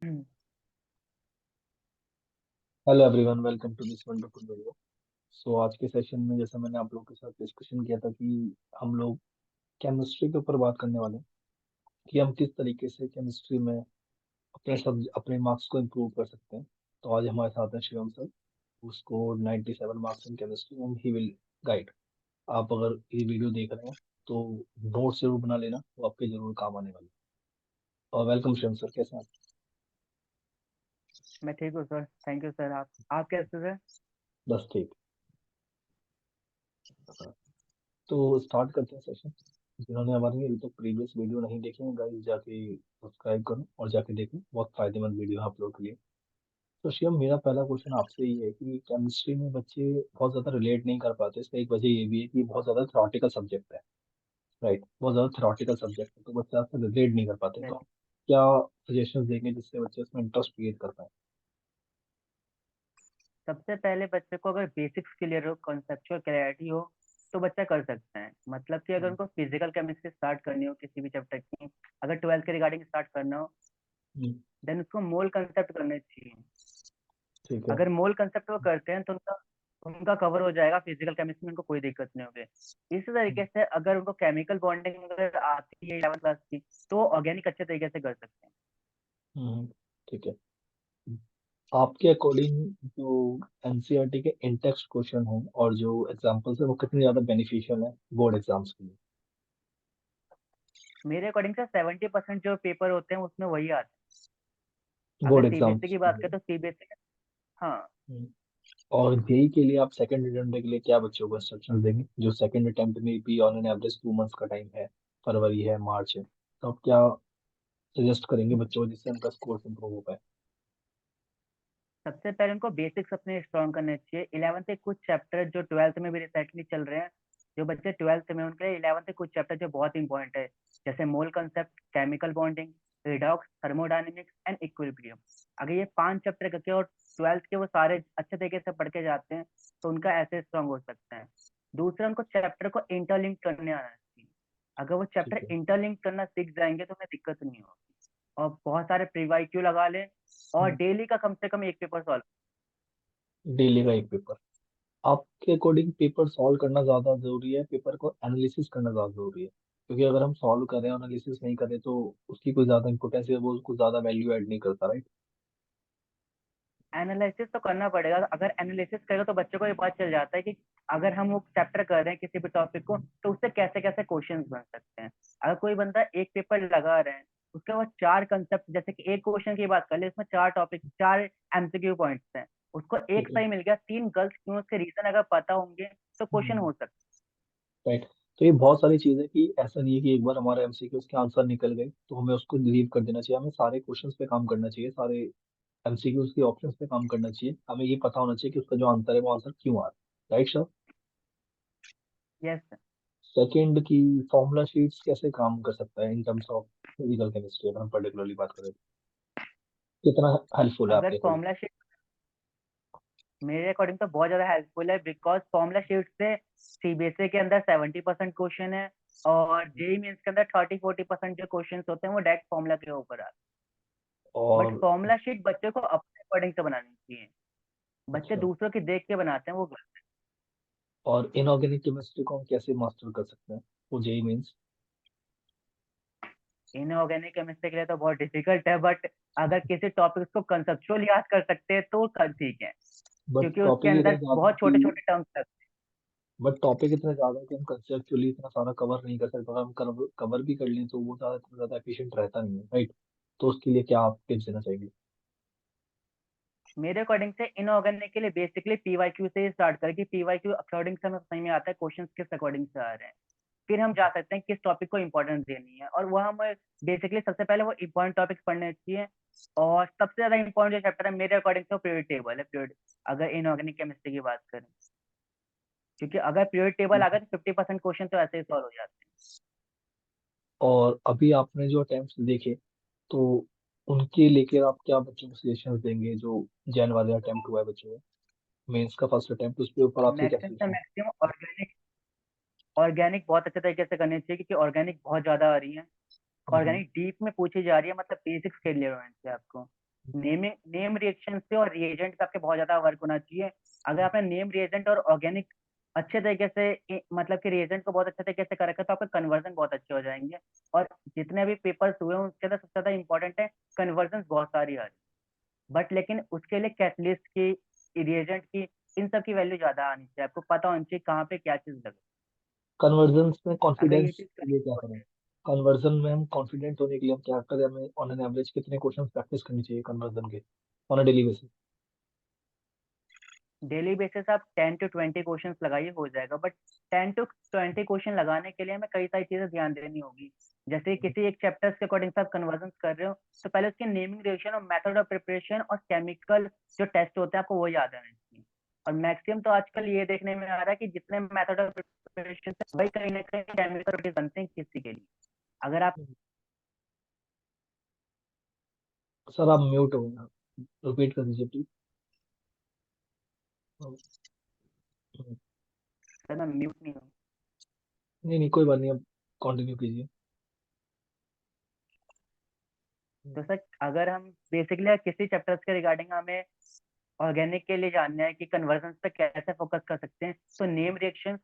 Hmm. Hello everyone, welcome to this wonderful video. So आज के session में जैसा मैंने आप लोगों के साथ डिस्कशन किया था कि हम लोग केमिस्ट्री के ऊपर बात करने वाले हैं कि हम किस तरीके से केमिस्ट्री में अपने मार्क्स को इम्प्रूव कर सकते हैं। तो आज हमारे साथ हैं शिवम सर। उसको 97 marks in chemistry and he will guide. आप अगर ये वीडियो देख रहे हैं तो नोट जरूर बना लेना, वो आपके जरूर काम आने वाले। और वेलकम शिवम सर, कैसे हैं मैं ठीक हूँ सर, थैंक यू सर। आप कैसे सर? आप? बस ठीक। तो स्टार्ट करते हैं सेशन। जिन्होंने हमारी अभी तक प्रीवियस वीडियो नहीं देखे हैं गाइस, जाके सब्सक्राइब करो और जाके देखें, बहुत फायदेमंद वीडियो है आप लोगों के लिए। तो शिवम, मेरा पहला क्वेश्चन आपसे ये है कि केमिस्ट्री में बच्चे बहुत ज़्यादा रिलेट नहीं कर पाते। इसका एक वजह ये भी है कि बहुत ज़्यादा थ्योरेटिकल सब्जेक्ट है। राइट, बहुत ज़्यादा थ्योरेटिकल सब्जेक्ट है तो बच्चे आपसे रिलेट नहीं कर पाते। तो यस। आप क्या सजेशन देंगे जिससे बच्चे उसमें इंटरेस्ट क्रिएट कर पाए? सबसे पहले बच्चे को अगर बेसिक्स क्लियर हो, कॉन्सेप्चुअल क्लैरिटी हो, तो बच्चा कर सकता है। मतलब कि अगर हम्म, उनको फिजिकल केमिस्ट्री स्टार्ट करनी हो किसी भी चैप्टर की, अगर 12th के रिगार्डिंग स्टार्ट करना हो, हम्म, देन उसको मोल कंसेप्ट करना चाहिए। ठीक है। अगर मोल कंसेप्ट वो करते हैं तो उनका उनका कवर हो जाएगा। फिजिकल केमिस्ट्री में उनको कोई दिक्कत नहीं होगी। इसी हम्म, तरीके से अगर उनको केमिकल बॉन्डिंग अगर आती है 11th क्लास की, तो ऑर्गेनिक अच्छे तरीके से कर सकते हैं। ठीक है। आपके अकॉर्डिंग जो एनसीईआरटी के इन टेक्स्ट क्वेश्चन हैं और जो एग्जांपल्स है वो कितने ज्यादा बेनिफिशियल है बोर्ड एग्जाम्स के लिए? मेरे अकॉर्डिंग से 70% जो पेपर होते हैं उसमें वही आते हैं। अगर बोर्ड सीबीएसई एग्जाम्स की के बात लिए। करें तो सीबीएसई। हाँ। हम्म। और जेई के लिए आप सेकंड अटेम्प्ट के लिए क्या बच्चों को इंस्ट्रक्शन देंगे? जो सेकंड अटेम्प्ट में भी ऑन एन एवरेज 2 मंथ्स का टाइम है, फरवरी है, मार्च है, तो आप क्या सजेस्ट करेंगे बच्चों को जिससे उनका स्कोर इंप्रूव हो पाए? सबसे पहले उनको बेसिक्स अपने स्ट्रॉन्ग करने चाहिए। 11th के कुछ चैप्टर जो 12th में भी रिसेंटली चल रहे हैं, जो बच्चे 12th में, उनके लिए 11th के कुछ चैप्टर जो बहुत इंपॉर्टेंट है, जैसे मोल concept, chemical bonding, redox, thermodynamics and equilibrium. अगर ये 5 चैप्टर करके और 12th के वो सारे अच्छे तरीके से पढ़ के जाते हैं, तो उनका ऐसे स्ट्रॉन्ग हो सकता है। दूसरा, उनको चैप्टर को इंटरलिंक करने आना चाहिए। अगर वो चैप्टर ठीक है। इंटरलिंक करना सीख जाएंगे तो उन्हें दिक्कत नहीं होगी। और बहुत सारे प्रीवाई लगा लें, और डेली का कम से कम एक पेपर सॉल्व। डेली का एक पेपर? आपके अकॉर्डिंग पेपर सॉल्व करना ज्यादा जरूरी है, पेपर को एनालिसिस करना ज्यादा जरूरी है? क्योंकि अगर हम सॉल्व करें और एनालिसिस नहीं करें तो उसकी कोई ज्यादा इंपोर्टेंस है, वो उसको ज्यादा वैल्यू ऐड नहीं करता, राइट? एनालिसिस तो करना पड़ेगा। अगर एनालिसिस करेगा तो बच्चों को ये पता चल जाता है कि अगर हम वो चैप्टर कर रहे हैं किसी भी टॉपिक को, तो उससे कैसे कैसे क्वेश्चंस बन सकते हैं। अगर कोई बंदा एक पेपर लगा रहे हैं, उसके बाद 4 कंसेप्ट, जैसे कि एक क्वेश्चन की बात कर ले, उसमें 4 टॉपिक, 4 एमसीक्यू पॉइंट्स हैं, उसको एक ठीक है। सही मिल गया, 3 गलत क्यों, उसके रीजन अगर पता होंगे तो क्वेश्चन हम्म, हो सकता राइट। तो ये बहुत सारी चीजें कि ऐसा नहीं है कि एक बार हमारे एमसीक्यू के आंसर निकल गए तो हमें उसको लीव कर देना चाहिए। हमें सारे क्वेश्चंस पे काम करना चाहिए, सारे एमसीक्यूज के ऑप्शंस पे काम करना चाहिए। हमें ये पता होना चाहिए कि उसका जो आंसर है वो आंसर क्यों आ रहा है, राइट सर? है। यस। सेकंड की फॉर्मूला शीट्स कैसे काम कर सकता है in terms of physical chemistry, अगर हम पर्टिकुलरली बात करें तो कितना हेल्पफुल है अगर आपके अकॉर्डिंग? फॉर्मूला, मेरे अकॉर्डिंग तो बहुत ज्यादा हेल्पफुल है, बिकॉज फॉर्मुला शीट से सीबीएसई के अंदर 70% क्वेश्चन है, और जेई मेंस के अंदर 30-40% जो क्वेश्चन होते हैं वो डायरेक्ट फॉर्मुला के ऊपर आते हैं। बट और फॉर्मुला शीट बच्चे को अपने अकॉर्डिंग से बनानी चाहिए। बच्चे अच्छा, दूसरों की देख के बनाते हैं, वो गलत और इनऑर्गेनिक केमिस्ट्री को हम कैसे मास्टर कर सकते हैं वो जेई मीन्स? है। इनऑर्गेनिक केमिस्ट्री के लिए तो बहुत डिफिकल्ट है, बट अगर किसी टॉपिक को कंसेप्चुअल याद कर सकते हैं तो ठीक है, बट क्योंकि उसके टॉपिक इतना अंदर ज्यादा है बहुत कि छोटे छोटे टर्म्स लगते बट टॉपिक इतना ज्यादा है कि हम कंसेप्चुअली इतना सारा कवर नहीं कर सकते। अगर हम कवर भी कर लें तो वो ज्यादा इतना ज्यादा एफिशिएंट रहता नहीं है, राइट? तो उसके लिए क्या आप टिप्स देना चाहेंगे? हैं। मेरे अकॉर्डिंग से इनऑर्गेनिक के लिए बेसिकली पीवाईक्यू से ही स्टार्ट करें कि पीवाईक्यू अकॉर्डिंग से हमें समझ में आता है क्वेश्चन किस अकॉर्डिंग से आ रहे हैं। फिर हम जा सकते हैं किस टॉपिक को इंपॉर्टेंस देनी है, और वह हमें बेसिकली सबसे पहले वो इंपॉर्टेंट टॉपिक्स पढ़ने चाहिए। और सबसे ज्यादा इंपॉर्टेंट जो चैप्टर है मेरे अकॉर्डिंग से पीरियड टेबल है, पीरियड, अगर इनऑर्गेनिक केमिस्ट्री की बात करें, क्योंकि अगर पीरियड टेबल आ गया तो 50% क्वेश्चन तो ऐसे ही सॉल्व हो जाते हैं। और अभी आपने जो अटेम्प्ट देखे तो उनके लेकर आप क्या बच्चों को सजेशन देंगे? जो जैन वाले अटेम्प्ट हुआ है बच्चों में, मेंस का फर्स्ट अटेम्प्ट, उसके ऊपर आपके क्या मैक्सिमम से सजेशन? मैक्सिमम ऑर्गेनिक, ऑर्गेनिक बहुत अच्छे तरीके से करनी चाहिए, क्योंकि ऑर्गेनिक बहुत ज्यादा आ रही है। हम्म, ऑर्गेनिक डीप में पूछी जा रही है, मतलब बेसिक्स के लिए आपको। नेम रिएक्शन पे और रिएजेंट पे आपके बहुत ज्यादा वर्क होना चाहिए। अगर आपने नेम रिएजेंट और ऑर्गेनिक अच्छे तरीके से मतलब कि रिएजेंट को बहुत अच्छे तरीके से कर रखा है तो आपके कन्वर्जन बहुत अच्छे हो जाएंगे। और जितने भी पेपर्स हुए हैं उसके अंदर सबसे ज्यादा इंपॉर्टेंट है कन्वर्जन बहुत सारी आ रही है। बट लेकिन उसके लिए कैटलिस्ट की, रिएजेंट की, इन सब की वैल्यू ज्यादा आनी चाहिए। आपको पता होना चाहिए कहाँ पे क्या चीज लगे। कन्वर्जन्स में अगर ये कॉन्फिडेंस चीज के लिए क्या करें? कन्वर्जन में हम कॉन्फिडेंट होने के लिए हम क्या करें? हमें ऑन एन एवरेज कितने क्वेश्चन प्रैक्टिस करनी चाहिए कन्वर्जन के on a daily basis? Daily basis आप 10 to 20 क्वेश्चन लगाइए हो जाएगा। बट 10 to 20 क्वेश्चन लगाने के लिए हमें कई सारी चीजें ध्यान देनी होगी। जैसे किसी एक चैप्टर्स के अकॉर्डिंग से आप कन्वर्जन कर रहे हो तो पहले उसके नेमिंग रिलेशन और मेथड ऑफ प्रिपरेशन और केमिकल जो टेस्ट होते हैं आपको वो याद आने चाहिए। और मैक्सिमम तो आजकल ये देखने में आ रहा है कि जितने मेथड ऑफ प्रिपरेशन वही कहीं ना कहीं केमिकल बनते हैं किसी के लिए। अगर आप सर आप म्यूट हो गए, रिपीट कर दीजिए प्लीज। सर मैं म्यूट नहीं हूँ। नहीं नहीं, कोई बात नहीं, अब कंटिन्यू कीजिए। तो सर अगर हम बेसिकली किसी चैप्टर्स के रिगार्डिंग हमें ऑर्गेनिक के लिए जानना है कि कन्वर्जन पे कैसे फोकस कर सकते हैं तो नेम रिएक्शन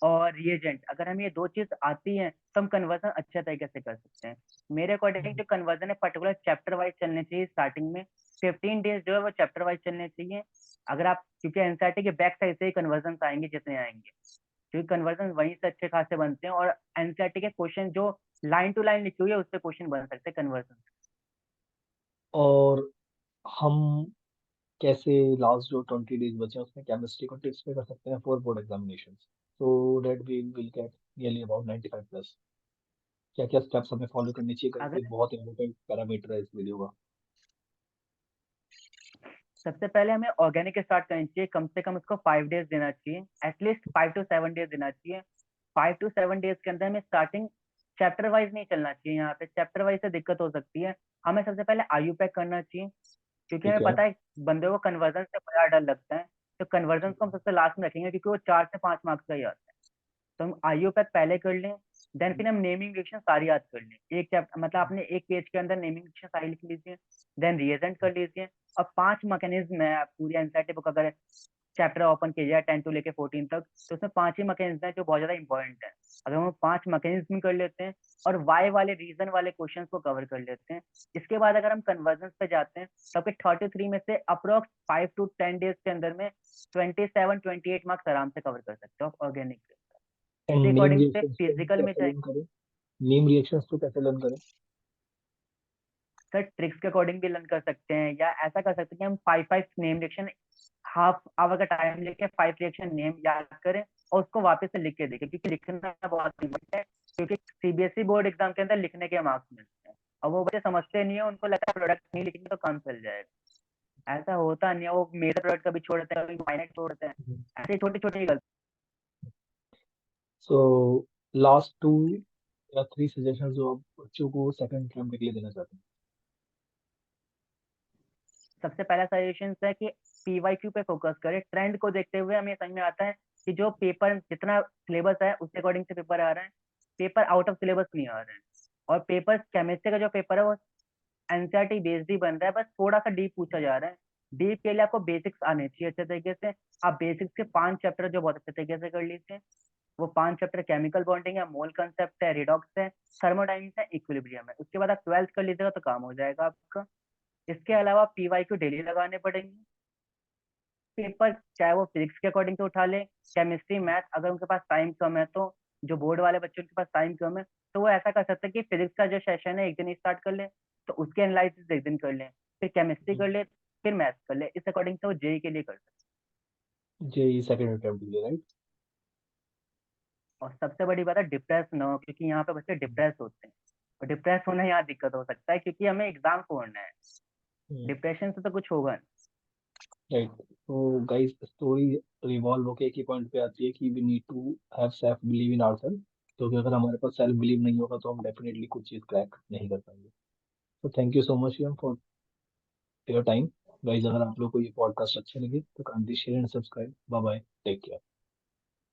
और रिएजेंट अगर हमें ये दो चीज आती हैं तो हम कन्वर्जन अच्छे तरीके से कर सकते हैं। मेरे अकॉर्डिंग जो कन्वर्जन है पर्टिकुलर चैप्टर वाइज चलने चाहिए। स्टार्टिंग में 15 डेज जो है वो चैप्टर वाइज चलने चाहिए। अगर आप क्योंकि एनसीईआरटी के बैक साइड से ही कन्वर्जन आएंगे जितने आएंगे, क्योंकि कन्वर्जन वहीं से अच्छे खासे बनते हैं। और एनसीईआरटी के क्वेश्चन जो लाइन टू लाइन लिखी हुई है उससे क्वेश्चन बन सकते हैं कन्वर्जन। और हम कैसे लास्ट जो 20 डेज बचे हैं उसमें केमिस्ट्री को टिप्स पे कर सकते हैं for board examination, so that we will get nearly about 95 plus? क्या क्या स्टेप्स हमें फॉलो करनी चाहिए करें? अगर ये बहुत इंपॉर्टेंट पैरामीटर है इस वीडियो का। सबसे पहले हमें ऑर्गेनिक के स्टार्ट करनी चाहिए। कम से कम उसको 5 डेज देना चाहिए, एटलीस्ट 5 to 7 डेज देना चाहिए। 5 to 7 डेज के अंदर हमें स्टार्टिंग चैप्टर वाइज नहीं चलना चाहिए। यहाँ पे चैप्टर वाइज से दिक्कत हो सकती है। हमें सबसे पहले आयु पैक करना चाहिए, क्योंकि हमें ठीक है। पता है बंदे को कन्वर्जन से बड़ा डर लगता है। तो कन्वर्जन को हम सबसे लास्ट में रखेंगे क्योंकि वो 4 से 5 मार्क्स का ही आता है। तो हम आईओ पैक पहले कर लें, देन फिर हम नेमिंग रिएक्शन सारी याद कर लें। एक चैप्टर मतलब आपने एक पेज के अंदर नेमिंग रिएक्शन सारी लिख लीजिए, देन रिएजेंट कर लीजिए। और 5 मैकेनिज्म है, आप पूरी एनसीईआरटी बुक अगर चैप्टर ओपन किया 10 to लेके 14 तक तो उसमें 5 ही मैकेनिज्म है जो बहुत ज्यादा इंपॉर्टेंट है। अगर हम 5 मैकेनिज्म कर लेते हैं और वाई वाले रीजन वाले क्वेश्चन को कवर कर लेते हैं, इसके बाद अगर हम कन्वर्जन पे जाते हैं तो आपके 33 में से अप्रोक्स 5 to 10 डेज के अंदर में 27-28 मार्क्स आराम से कवर कर सकते हो ऑर्गेनिक। एंड इसी नेम अकॉर्डिंग से रिएक्शंस को हम फिजिकल में कैसे जाए। लर्न करें? नेम रिएक्शंस को कैसे लर्न करें? सर ट्रिक्स के अकॉर्डिंग भी लर्न कर सकते हैं, या ऐसा कर सकते हैं कि हम 5 5 नेम रिएक्शन हाफ आवर का टाइम लेके 5 रिएक्शन नेम याद करें और उसको वापस से लिख के देखें, क्योंकि लिखना बहुत इम्पोर्टेंट है। क्योंकि सीबीएसई बोर्ड एग्जाम के अंदर लिखने के मार्क्स मिलते हैं और वो बच्चे समझते नहीं है, उनको लगता है प्रोडक्ट नहीं लिखेंगे तो काम चल जाएगा। ऐसा होता नहीं है, वो मेजर प्रोडक्ट कभी छोड़ते हैं कभी माइनर छोड़ते हैं। ऐसे छोटी छोटी गलती। सो लास्ट 2 या 3 सजेशन जो आप बच्चों को सेकंड टर्म के लिए देना चाहते हैं? सबसे पहला सजेशन है कि पीवाईक्यू पे फोकस करें। ट्रेंड को देखते हुए हमें समझ में आता है कि जो पेपर जितना सिलेबस है उसके अकॉर्डिंग से पेपर आ रहे हैं, पेपर आउट ऑफ सिलेबस नहीं आ रहे हैं। और पेपर केमिस्ट्री का जो पेपर है वो एनसीईआरटी बेस्ड ही बन रहा है, बस थोड़ा सा डीप पूछा जा रहा है। डीप के लिए आपको बेसिक्स आने चाहिए अच्छे तरीके से। आप बेसिक्स के 5 चैप्टर जो बहुत अच्छे तरीके से कर लीजिए। वो 5 चैप्टर केमिकल बॉन्डिंग है, मोल कंसेप्ट है, रिडॉक्स है, थर्मोडाइनमिक्स है, इक्विलिब्रियम है। उसके बाद आप 12th कर लीजिएगा तो काम हो जाएगा आपका। इसके अलावा पीवाईक्यू डेली लगाने पड़ेंगे। पेपर चाहे वो फिजिक्स के अकॉर्डिंग से उठा ले, केमिस्ट्री मैथ अगर उनके पास टाइम कम है तो, जो बोर्ड वाले बच्चों के पास टाइम कम है तो वो ऐसा कर सकते हैं कि फिजिक्स का जो सेशन है एक दिन स्टार्ट कर ले तो उसके एनालिसिस एक दिन कर ले, फिर केमिस्ट्री कर ले, फिर मैथ कर ले। इस अकॉर्डिंग से वो जेई के लिए कर सकते जेई सेकंड अटेम्प्ट के लिए, राइट? हैं। और सबसे बड़ी बात है डिप्रेस ना हो, क्योंकि यहाँ पे बच्चे डिप्रेस होते हैं। और डिप्रेस होना यहाँ दिक्कत हो सकता है क्योंकि हमें एग्जाम छोड़ना है। डिप्रेशन से तो कुछ होगा नहीं। राइट। तो गाइस स्टोरी रिवॉल्व होके एक ही पॉइंट पे आती है कि we need to have self believe in ourselves, क्योंकि अगर हमारे पास सेल्फ बिलीव नहीं होगा तो हम डेफिनेटली कुछ चीज क्रैक नहीं कर पाएंगे। तो थैंक यू सो मच यम फॉर योर टाइम। गाइस अगर आप लोग को ये पॉडकास्ट अच्छे लगे तो kindly share and subscribe. Bye bye, take care.